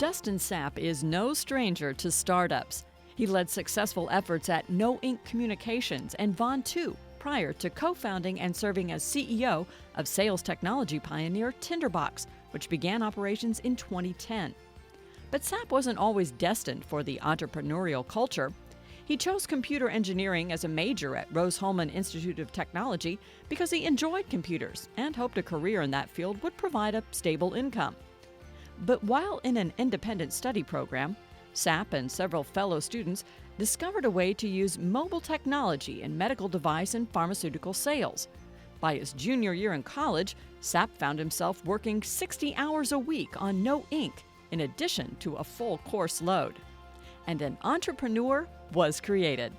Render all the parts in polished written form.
Dustin Sapp is no stranger to startups. He led successful efforts at No Ink Communications and Von 2 prior to co-founding and serving as CEO of sales technology pioneer Tinderbox, which began operations in 2010. But Sapp wasn't always destined for the entrepreneurial culture. He chose computer engineering as a major at Rose-Hulman Institute of Technology because he enjoyed computers and hoped a career in that field would provide a stable income. But while in an independent study program, Sapp and several fellow students discovered a way to use mobile technology in medical device and pharmaceutical sales. By his junior year in college, Sapp found himself working 60 hours a week on No Ink, in addition to a full course load. And an entrepreneur was created.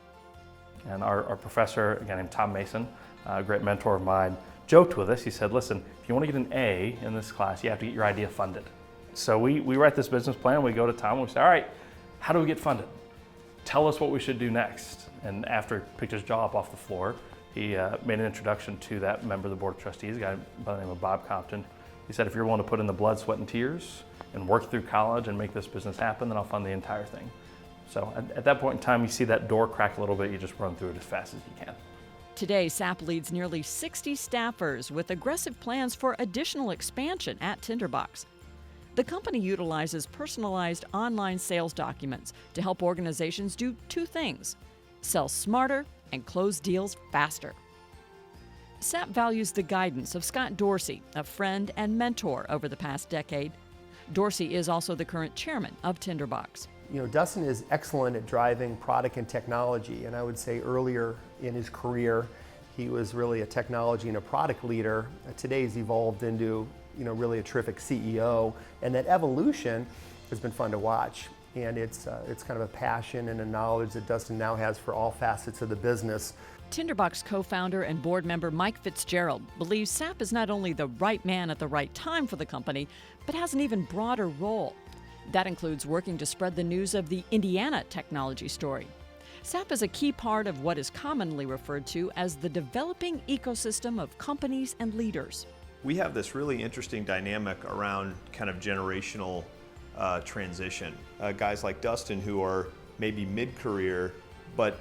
And our professor, a guy named Tom Mason, a great mentor of mine, joked with us. He said, listen, if you want to get an A in this class, you have to get your idea funded. So we write this business plan, we go to Tom, and we say, all right, how do we get funded? Tell us what we should do next. And after he picked his jaw up off the floor, he made an introduction to that member of the board of trustees, a guy by the name of Bob Compton. He said, if you're willing to put in the blood, sweat, and tears and work through college and make this business happen, then I'll fund the entire thing. So at that point in time, you see that door crack a little bit, you just run through it as fast as you can. Today, Sapp leads nearly 60 staffers with aggressive plans for additional expansion at Tinderbox. The company utilizes personalized online sales documents to help organizations do two things: sell smarter and close deals faster. Sapp values the guidance of Scott Dorsey, a friend and mentor over the past decade. Dorsey is also the current chairman of Tinderbox. Dustin is excellent at driving product and technology, and I would say earlier in his career, he was really a technology and a product leader. Today he's evolved into really a terrific CEO, and that evolution has been fun to watch. And it's kind of a passion and a knowledge that Dustin now has for all facets of the business. Tinderbox co-founder and board member Mike Fitzgerald believes Sapp is not only the right man at the right time for the company, but has an even broader role. That includes working to spread the news of the Indiana technology story. Sapp is a key part of what is commonly referred to as the developing ecosystem of companies and leaders. We have this really interesting dynamic around kind of generational transition. Guys like Dustin who are maybe mid-career, but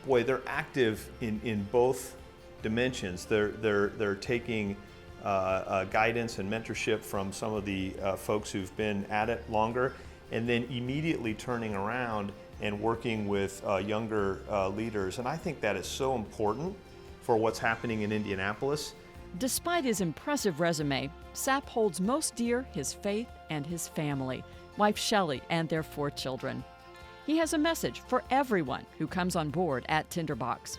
boy, they're active in both dimensions. They're taking guidance and mentorship from some of the folks who've been at it longer, and then immediately turning around and working with younger leaders. And I think that is so important for what's happening in Indianapolis. Despite his impressive resume, Sapp holds most dear his faith and his family, wife Shelley and their 4 children. He has a message for everyone who comes on board at Tinderbox.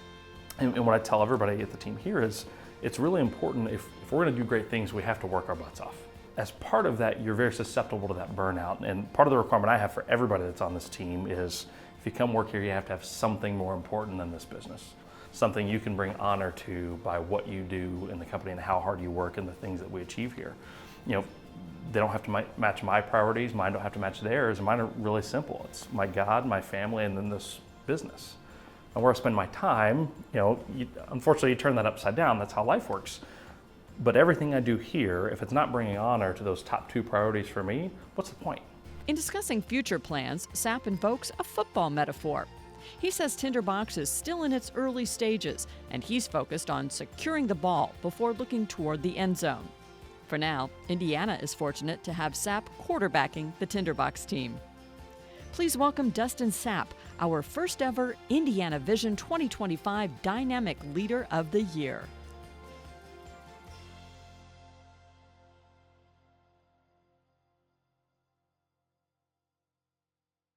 And what I tell everybody at the team here is, it's really important, if we're going to do great things, we have to work our butts off. As part of that, you're very susceptible to that burnout. And part of the requirement I have for everybody that's on this team is, if you come work here, you have to have something more important than this business. Something you can bring honor to by what you do in the company and how hard you work and the things that we achieve here. They don't have to match my priorities, mine don't have to match theirs, and mine are really simple. It's my God, my family, and then this business. And where I spend my time, unfortunately you turn that upside down, that's how life works. But everything I do here, if it's not bringing honor to those top 2 priorities for me, what's the point? In discussing future plans, Sapp invokes a football metaphor. He says Tinderbox is still in its early stages, and he's focused on securing the ball before looking toward the end zone. For now, Indiana is fortunate to have Sapp quarterbacking the Tinderbox team. Please welcome Dustin Sapp, our first ever Indiana Vision 2025 Dynamic Leader of the Year.